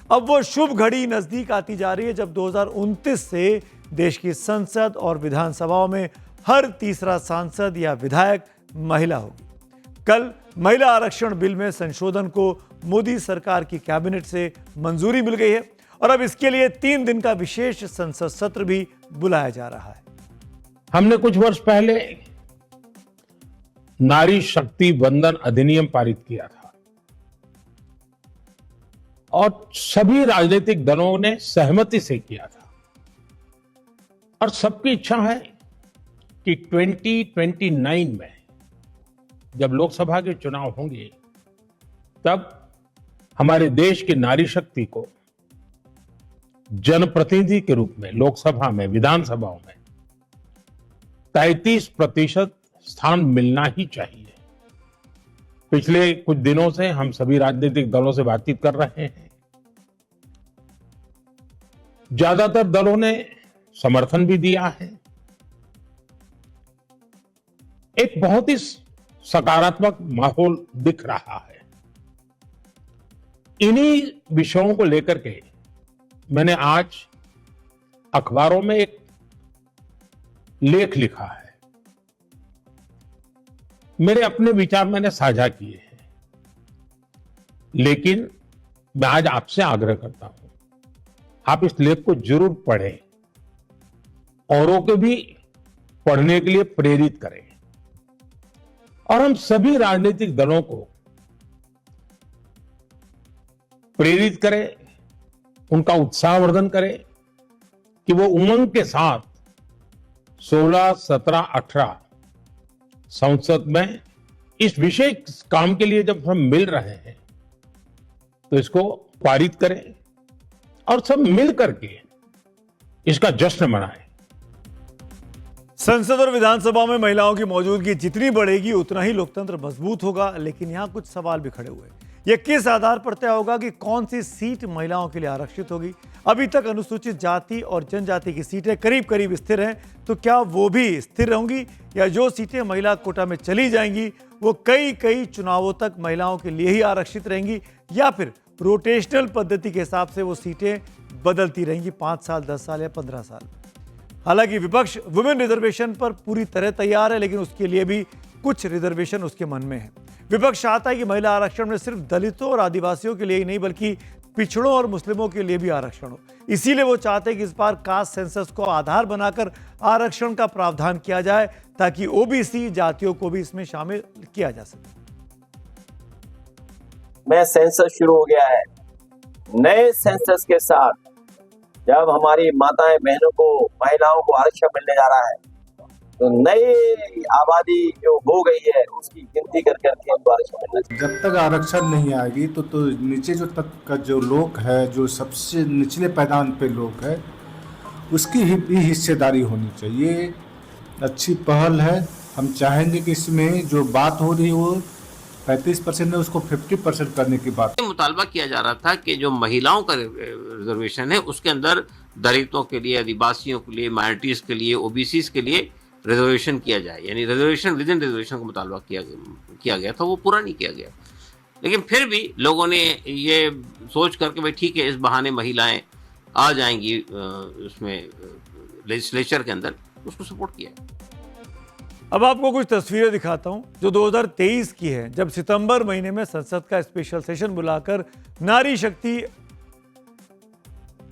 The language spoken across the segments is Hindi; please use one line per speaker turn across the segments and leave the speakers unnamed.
अब वो शुभ घड़ी नजदीक आती जा रही है जब 2029 से देश की संसद और विधानसभाओं में हर तीसरा सांसद या विधायक महिला होगी। कल महिला आरक्षण बिल में संशोधन को मोदी सरकार की कैबिनेट से मंजूरी मिल गई है और अब इसके लिए 3 दिन का विशेष संसद सत्र भी बुलाया जा रहा है।
हमने कुछ वर्ष पहले नारी शक्ति वंदन अधिनियम पारित किया था और सभी राजनीतिक दलों ने सहमति से किया था और सबकी इच्छा है कि 2029 में जब लोकसभा के चुनाव होंगे तब हमारे देश की नारी शक्ति को जनप्रतिनिधि के रूप में लोकसभा में विधानसभाओं में 33% स्थान मिलना ही चाहिए। पिछले कुछ दिनों से हम सभी राजनीतिक दलों से बातचीत कर रहे हैं। ज्यादातर दलों ने समर्थन भी दिया है। एक बहुत ही सकारात्मक माहौल दिख रहा है। इन्हीं विषयों को लेकर के मैंने आज अखबारों में एक लेख लिखा है। मेरे अपने विचार मैंने साझा किए हैं, लेकिन मैं आज आपसे आग्रह करता हूं, आप इस लेख को जरूर पढ़ें, औरों को भी पढ़ने के लिए प्रेरित करें और हम सभी राजनीतिक दलों को प्रेरित करें, उनका उत्साहवर्धन करें कि वो उमंग के साथ 16, 17, 18 संसद में इस विशेष काम के लिए जब हम मिल रहे हैं तो इसको पारित करें और सब मिल करके इसका जश्न मनाएं।
संसद और विधानसभा में महिलाओं की मौजूदगी जितनी बढ़ेगी उतना ही लोकतंत्र मजबूत होगा, लेकिन यहां कुछ सवाल भी खड़े हुए। यह किस आधार पर तय होगा कि कौन सी सीट महिलाओं के लिए आरक्षित होगी? अभी तक अनुसूचित जाति और जनजाति की सीटें करीब करीब स्थिर हैं, तो क्या वो भी स्थिर होंगी या जो सीटें महिला कोटा में चली जाएंगी वो कई चुनावों तक महिलाओं के लिए ही आरक्षित रहेंगी या फिर रोटेशनल पद्धति के हिसाब से वो सीटें बदलती रहेंगी 5 साल, 10 साल या 15 साल? हालांकि विपक्ष वुमेन रिजर्वेशन पर पूरी तरह तैयार है, लेकिन उसके लिए भी कुछ रिजर्वेशन उसके मन में है। विपक्ष चाहता है कि महिला आरक्षण में सिर्फ दलितों और आदिवासियों के लिए ही नहीं बल्कि पिछड़ों और मुस्लिमों के लिए भी आरक्षण हो। इसीलिए वो चाहते हैं कि इस बार कास्ट सेंसस को आधार बनाकर आरक्षण का प्रावधान किया जाए ताकि ओबीसी जातियों को भी इसमें शामिल किया जा सके।
में सेंसस शुरू हो गया है। नए सेंसस के साथ जब हमारी माताएं बहनों को महिलाओं को आरक्षण मिलने जा रहा है तो नई आबादी जो हो गई है उसकी गिनती कर करके हमको आरक्षण मिलना चाहिए।
जब तक आरक्षण नहीं आएगी तो नीचे जो तक का जो लोग है, जो सबसे निचले पैदान पे लोग है, उसकी भी हिस्सेदारी होनी चाहिए। अच्छी पहल है। हम चाहेंगे कि इसमें जो बात हो रही हो 35% है उसको 50% करने की बात।
मुतालबा किया जा रहा था कि जो महिलाओं का रिजर्वेशन है उसके अंदर दलितों के लिए, आदिवासियों के लिए, माइनॉरिटीज के लिए, ओबीसी के लिए रिजर्वेशन किया जाए, यानी रिजर्वेशन विद इन रिजर्वेशन का मुतालबा किया गया था, वो पूरा नहीं किया गया। लेकिन फिर भी लोगों ने ये सोच करके भाई ठीक है इस बहाने महिलाएं आ जाएंगी उसमें लेजिस्लेचर के अंदर, उसको सपोर्ट किया।
अब आपको कुछ तस्वीरें दिखाता हूं जो 2023 की है, जब सितंबर महीने में संसद का स्पेशल सेशन बुलाकर नारी शक्ति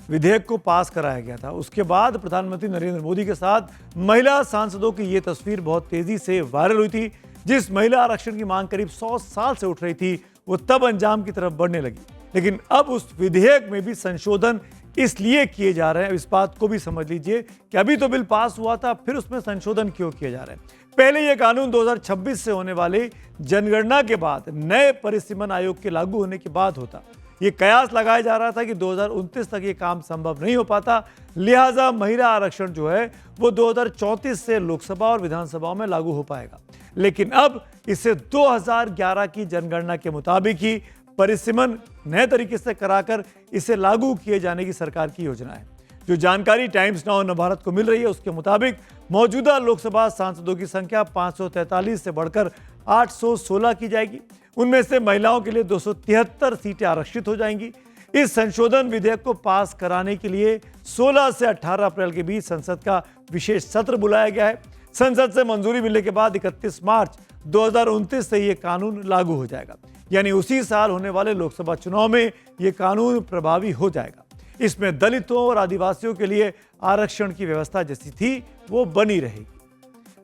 विधेयक को पास कराया गया था। उसके बाद प्रधानमंत्री नरेंद्र मोदी के साथ महिला सांसदों की यह तस्वीर बहुत तेजी से वायरल हुई थी। जिस महिला आरक्षण की मांग करीब 100 साल से उठ रही थी वो तब अंजाम की तरफ बढ़ने लगी। लेकिन अब उस विधेयक में भी संशोधन इसलिए किए जा रहे हैं, इस बात को भी समझ लीजिए कि अभी तो बिल पास हुआ था, फिर उसमें संशोधन क्यों किए जा रहे हैं। पहले यह कानून 2026 से होने वाले जनगणना के बाद नए परिसीमन आयोग के लागू होने के बाद होता। ये कयास लगाया जा रहा था कि 2029 तक ये काम संभव नहीं हो पाता, लिहाजा महिला आरक्षण जो है वो 2034 से लोकसभा और विधानसभाओं में लागू हो पाएगा। लेकिन अब इसे 2011 की जनगणना के मुताबिक ही परिसीमन नए तरीके से कराकर इसे लागू किए जाने की सरकार की योजना है। जो जानकारी टाइम्स नाउ नवभारत को मिल रही है उसके मुताबिक मौजूदा लोकसभा सांसदों की संख्या 543 से बढ़कर 816 की जाएगी। उनमें से महिलाओं के लिए 273 सीटें आरक्षित हो जाएंगी। इस संशोधन विधेयक को पास कराने के लिए 16 से 18 अप्रैल के बीच संसद का विशेष सत्र बुलाया गया है। संसद से मंजूरी मिलने के बाद 31 मार्च 2029 से यह कानून लागू हो जाएगा, यानी उसी साल होने वाले लोकसभा चुनाव में यह कानून प्रभावी हो जाएगा। इसमें दलितों और आदिवासियों के लिए आरक्षण की व्यवस्था जैसी थी वो बनी रहेगी।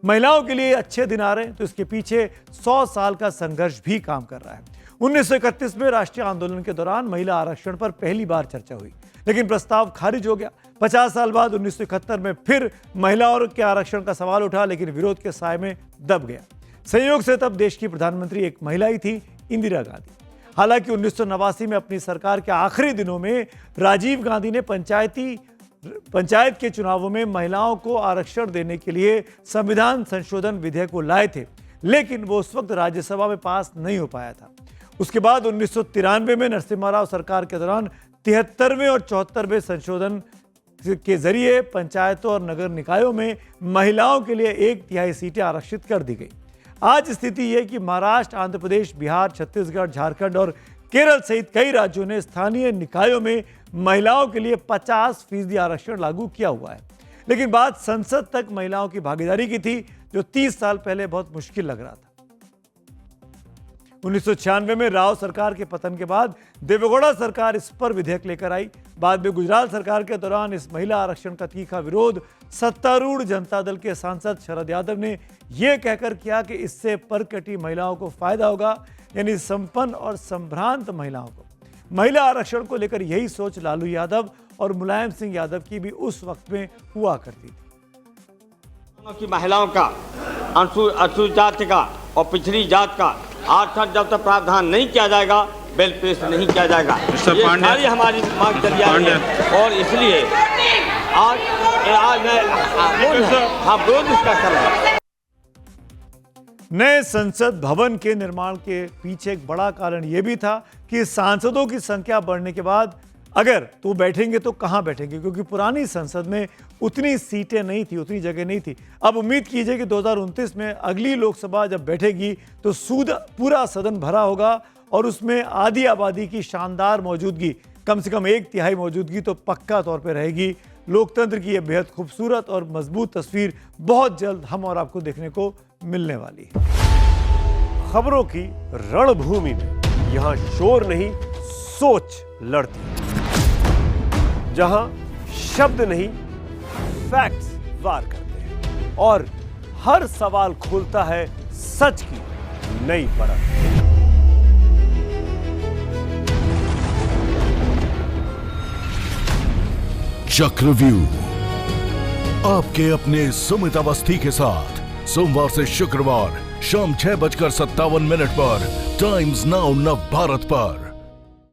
महिलाओं के लिए अच्छे दिन आ रहे हैं तो इसके पीछे 100 साल का संघर्ष भी काम कर रहा है। 1931 में राष्ट्रीय आंदोलन के दौरान महिला आरक्षण पर पहली बार चर्चा हुई, लेकिन प्रस्ताव खारिज हो गया। 50 साल बाद 1971 में फिर महिलाओं के आरक्षण का सवाल उठा, लेकिन विरोध के साए में दब गया। संयोग से तब देश की प्रधानमंत्री एक महिला ही थी, इंदिरा गांधी। हालांकि 1989 में अपनी सरकार के आखिरी दिनों में राजीव गांधी ने पंचायत के चुनावों में महिलाओं को आरक्षण देने के लिए संविधान संशोधन विधेयक को लाए थे, लेकिन वो उस वक्त राज्यसभा में पास नहीं हो पाया था। उसके बाद 1993 में नरसिम्हा राव सरकार के दौरान 73वें और 74वें संशोधन के जरिए पंचायतों और नगर निकायों में महिलाओं के लिए 1/3 सीटें आरक्षित कर दी गई। आज स्थिति यह कि महाराष्ट्र, आंध्र प्रदेश, बिहार, छत्तीसगढ़, झारखंड और केरल सहित कई राज्यों ने स्थानीय निकायों में महिलाओं के लिए 50% आरक्षण लागू किया हुआ है। लेकिन बात संसद तक महिलाओं की भागीदारी की थी, जो 30 साल पहले बहुत मुश्किल लग रहा था। 1996 में राव सरकार के पतन के बाद देवेगौड़ा सरकार इस पर विधेयक लेकर आई। बाद में गुजरात सरकार के दौरान इस महिला आरक्षण का तीखा विरोध सत्तारूढ़ जनता दल के सांसद शरद यादव ने यह कहकर किया कि इससे परकटी महिलाओं को फायदा होगा, यानी संपन्न और संभ्रांत महिलाओं को। महिला आरक्षण को लेकर यही सोच लालू यादव और मुलायम सिंह यादव की भी उस वक्त में हुआ करती थी।
की महिलाओं का, अनुसूचित जाति का और पिछड़ी जात का आरक्षण जब तक प्रावधान नहीं किया जाएगा, बिल पेश नहीं किया जाएगा। ये सारी हमारी मांग चली आ रही है और इसलिए आज मैं विरोध इसका कर रहा हूं।
नए संसद भवन के निर्माण के पीछे एक बड़ा कारण यह भी था कि सांसदों की संख्या बढ़ने के बाद अगर तो बैठेंगे तो कहां बैठेंगे, क्योंकि पुरानी संसद में उतनी सीटें नहीं थी, उतनी जगह नहीं थी। अब उम्मीद कीजिए कि 2029 में अगली लोकसभा जब बैठेगी तो पूरा सदन भरा होगा और उसमें आधी आबादी की शानदार मौजूदगी, कम से कम 1/3 मौजूदगी तो पक्का तौर पर रहेगी। लोकतंत्र की यह बेहद खूबसूरत और मजबूत तस्वीर बहुत जल्द हम और आपको देखने को मिलने वाली है।
खबरों की रणभूमि में यहां शोर नहीं, सोच लड़ती है। जहां शब्द नहीं, फैक्ट्स वार करते हैं और हर सवाल खोलता है सच की नई परत।
चक्रव्यूह आपके अपने सुमित अवस्थी के साथ सोमवार से शुक्रवार शाम 6:57 पर टाइम्स नाउ नव भारत पर।